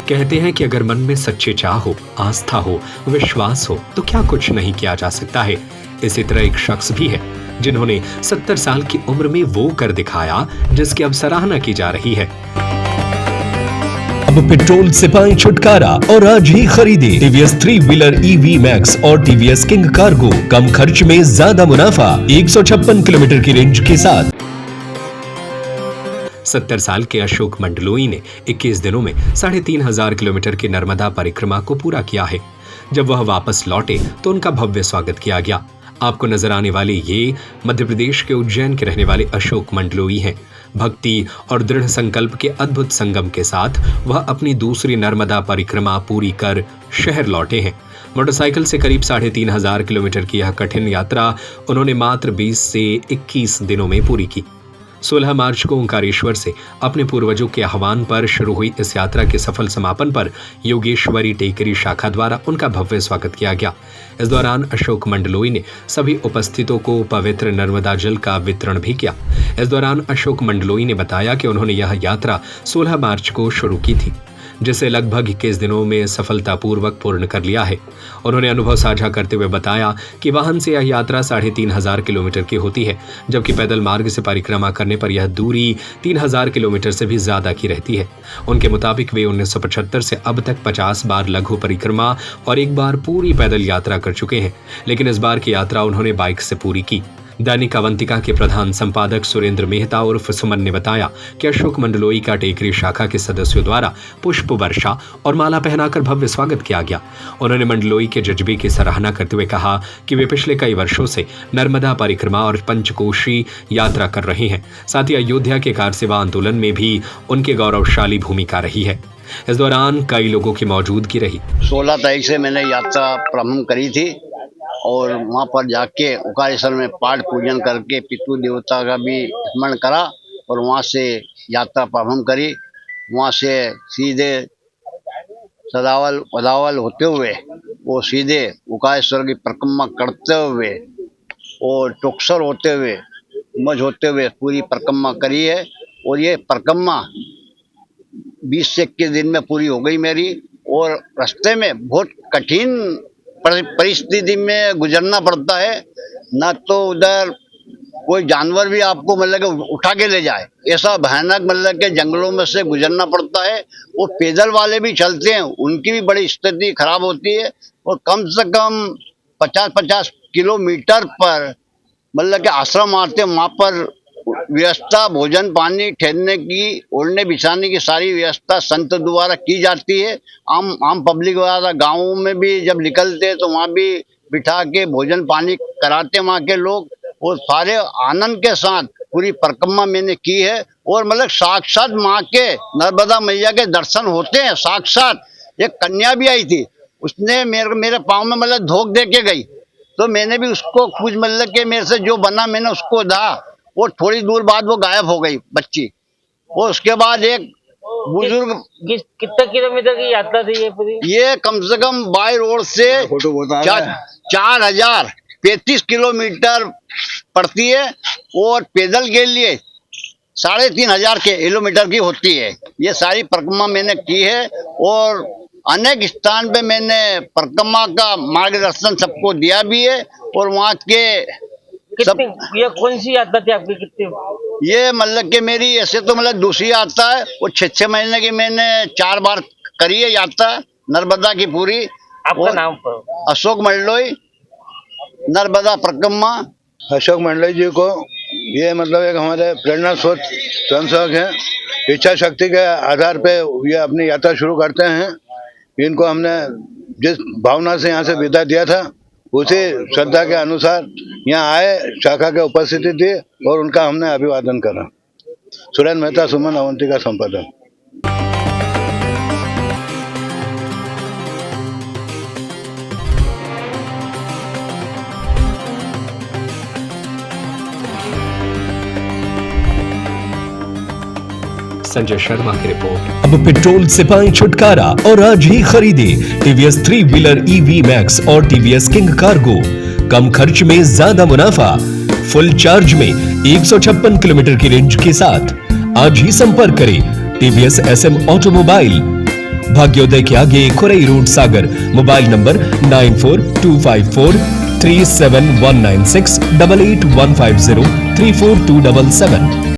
कहते हैं कि अगर मन में सच्ची चाह हो, आस्था हो, विश्वास हो तो क्या कुछ नहीं किया जा सकता है। इसी तरह एक शख्स भी है जिन्होंने 70 साल की उम्र में वो कर दिखाया जिसकी अब सराहना की जा रही है। अब पेट्रोल से पाएं छुटकारा और आज ही खरीदे टीवीएस 3 व्हीलर ईवी मैक्स और टीवीएस किंग कार्गो। कम खर्च में ज्यादा मुनाफा 156 किलोमीटर की रेंज के साथ। 70 साल के अशोक मंडलोई ने 21 दिनों में 3500 किलोमीटर की नर्मदा परिक्रमा को पूरा किया है। जब वह वापस लौटे तो उनका भव्य स्वागत किया गया। आपको नजर आने वाले ये मध्य प्रदेश के उज्जैन के रहने वाले अशोक मंडलोई हैं। भक्ति और दृढ़ संकल्प के अद्भुत संगम के साथ वह अपनी दूसरी नर्मदा परिक्रमा पूरी कर शहर लौटे हैं। मोटरसाइकिल से करीब 3500 किलोमीटर की यह कठिन यात्रा उन्होंने मात्र 20 से 21 दिनों में पूरी की। 16 मार्च को ओंकारेश्वर से अपने पूर्वजों के आह्वान पर शुरू हुई इस यात्रा के सफल समापन पर योगेश्वरी टेकरी शाखा द्वारा उनका भव्य स्वागत किया गया। इस दौरान अशोक मंडलोई ने सभी उपस्थितों को पवित्र नर्मदा जल का वितरण भी किया। इस दौरान अशोक मंडलोई ने बताया कि उन्होंने यह यात्रा 16 मार्च को शुरू की थी, जिसे लगभग 21 दिनों में सफलतापूर्वक पूर्ण कर लिया है। उन्होंने अनुभव साझा करते हुए बताया कि वाहन से यह यात्रा 3500 किलोमीटर की होती है, जबकि पैदल मार्ग से परिक्रमा करने पर यह दूरी 3000 किलोमीटर से भी ज्यादा की रहती है। उनके मुताबिक वे 1975 से अब तक 50 बार लघु परिक्रमा और 1 बार पूरी पैदल यात्रा कर चुके हैं, लेकिन इस बार की यात्रा उन्होंने बाइक से पूरी की। दैनिक अवंतिका के प्रधान संपादक सुरेंद्र मेहता उर्फ सुमन ने बताया कि अशोक मंडलोई का टेकरी शाखा के सदस्यों द्वारा पुष्प वर्षा और माला पहनाकर भव्य स्वागत किया गया। उन्होंने मंडलोई के जज्बे की सराहना करते हुए कहा कि वे पिछले कई वर्षों से नर्मदा परिक्रमा और पंचकोशी यात्रा कर रहे हैं। साथ ही अयोध्या के कार सेवा आंदोलन में भी उनकी गौरवशाली भूमिका रही है। इस दौरान कई लोगों की मौजूदगी रही। 16 तारीख से मैंने यात्रा प्रारंभ करी थी और वहाँ पर जाके ओंकारेश्वर में पाठ पूजन करके पितृ देवता का भी स्मरण करा और वहाँ से यात्रा प्रारंभ करी। वहाँ से सीधे सदावल वदावल होते हुए वो सीधे ओंकारेश्वर की परिक्रमा करते हुए और टोकसर होते हुए मज होते हुए पूरी परिक्रमा करी है। और ये परिक्रमा 20 से 21 दिन में पूरी हो गई मेरी। और रास्ते में बहुत कठिन परिस्थिति में गुजरना पड़ता है, ना तो उधर कोई जानवर भी आपको मतलब के उठा के ले जाए, ऐसा भयानक मतलब के जंगलों में से गुजरना पड़ता है। वो पैदल वाले भी चलते हैं, उनकी भी बड़ी स्थिति खराब होती है। और कम से कम 50-50 किलोमीटर पर मतलब के आश्रम आते हैं, वहाँ पर व्यवस्था भोजन पानी ठहरने की ओढ़ने बिछाने की सारी व्यवस्था संत द्वारा की जाती है। आम पब्लिक द्वारा गाँवों में भी जब निकलते तो वहाँ भी बिठा के भोजन पानी कराते वहाँ के लोग। और सारे आनंद के साथ पूरी परिक्रमा मैंने की है। और मतलब साक्षात माँ के नर्मदा मैया के दर्शन होते हैं। साक्षात एक कन्या भी आई थी, उसने मेरे पाँव में मतलब धोख दे के गई, तो मैंने भी उसको कुछ मतलब के मेरे से जो बना मैंने उसको दा। और थोड़ी दूर बाद वो गायब हो गई बच्ची। और उसके बाद एक बुजुर्ग कितने किलोमीटर की यात्रा थी ये पूरी? ये कम से कम बाई रोड से 4035 किलोमीटर पड़ती है और पैदल के लिए 3500 किलोमीटर की होती है। ये सारी परिक्रमा मैंने की है और अनेक स्थान पे मैंने परिक्रमा का मार्गदर्शन सबको दिया भी है। और वहाँ के ये कौन सी यात्रा थी आपकी? कितनी? ये मतलब कि मेरी ऐसे तो मतलब दूसरी यात्रा है, वो 6 महीने की मैंने 4 बार करी है यात्रा नर्मदा की पूरी। आपका नाम पर? अशोक मंडलोई, नर्मदा परिक्रमा। अशोक मंडलोई जी को ये मतलब एक हमारे प्रेरणा स्रोत स्वयंसेवक हैं। इच्छा शक्ति के आधार पे ये अपनी यात्रा शुरू करते हैं। इनको हमने जिस भावना से यहाँ से विदा दिया था उसी श्रद्धा के अनुसार यहाँ आए, शाखा के उपस्थिति थी और उनका हमने अभिवादन करा। सुरेंद्र मेहता, सुमन अवंतिका संपादक। संजय शर्मा की रिपोर्ट। अब पेट्रोल से पाएं छुटकारा और आज ही खरीदे टीवीएस 3 व्हीलर ईवी मैक्स और टीवीएस किंग कार्गो। कम खर्च में ज्यादा मुनाफा, फुल चार्ज में 156 किलोमीटर की रेंज के साथ। आज ही संपर्क करें टीवीएस SM ऑटोमोबाइल। भाग्योदय के आगे Khurai road Sagar. Mobile number 9425437196 8815034277।